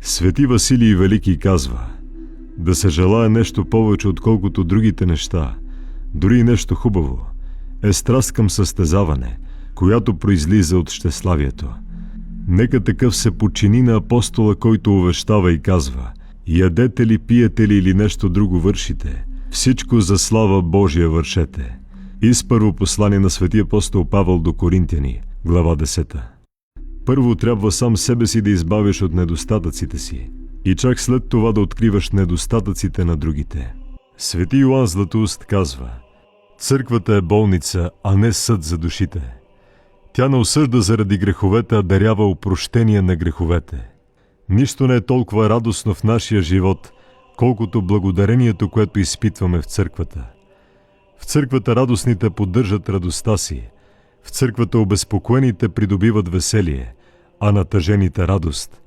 Свети Василий Велики казва: да се желае нещо повече отколкото другите неща, дори и нещо хубаво, е страст към състезаване, която произлиза от щеславието. Нека такъв се подчини на апостола, който увещава и казва: ядете ли, пиете ли или нещо друго вършите, всичко за слава Божия вършете. Из първо послание на свети апостол Павел до Коринтяни, глава 10. Първо трябва сам себе си да избавиш от недостатъците си и чак след това да откриваш недостатъците на другите. Свети Йоан Златоуст казва: църквата е болница, а не съд за душите. Тя не осъжда заради греховете, а дарява опрощение на греховете. Нищо не е толкова радостно в нашия живот, колкото благодарението, което изпитваме в църквата. В църквата радостните поддържат радостта си. В църквата обезпокоените придобиват веселие, а натъжените радост.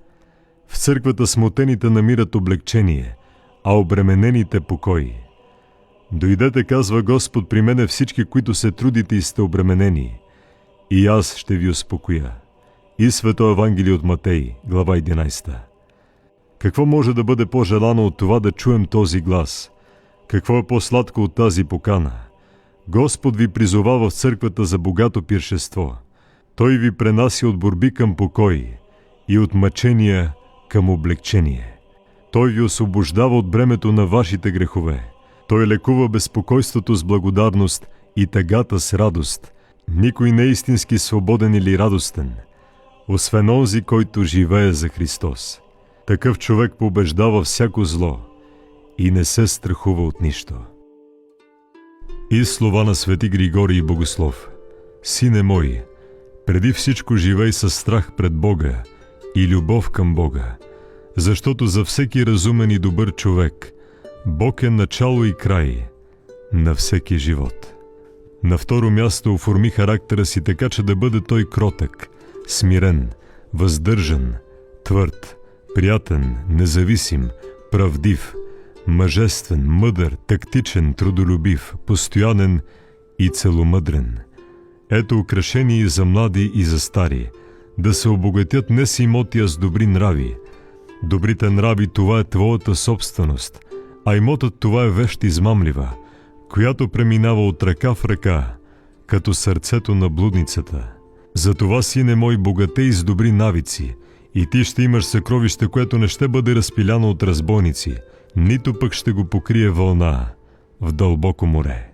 В църквата смутените намират облегчение, а обременените покой. Дойдете, казва Господ, при мене всички, които се трудите и сте обременени, и аз ще ви успокоя. И Свето Евангелие от Матей, глава 11. Какво може да бъде по-желано от това да чуем този глас? Какво е по-сладко от тази покана? Господ ви призовава в църквата за богато пиршество. Той ви пренася от борби към покой и от мъчения към облегчение. Той ви освобождава от бремето на вашите грехове. Той лекува безпокойството с благодарност и тъгата с радост. Никой не е истински свободен или радостен, освен онзи, който живее за Христос. Такъв човек побеждава всяко зло и не се страхува от нищо. И слова на свети Григорий Богослов: сине мой, преди всичко живей със страх пред Бога и любов към Бога, защото за всеки разумен и добър човек Бог е начало и край на всеки живот. На второ място, оформи характера си така, че да бъде той кротък, смирен, въздържан, твърд, приятен, независим, правдив, мъжествен, мъдър, тактичен, трудолюбив, постоянен и целомъдрен. Ето украшение за млади и за стари, да се обогатят не с имоти, а с добри нрави. Добрите нрави, това е твоята собственост, а имотът, това е вещ измамлива, която преминава от ръка в ръка, като сърцето на блудницата. Затова, сине мой, богатей с добри навици, и ти ще имаш съкровище, което не ще бъде разпиляно от разбойници, нито пък ще го покрие вълна в дълбоко море.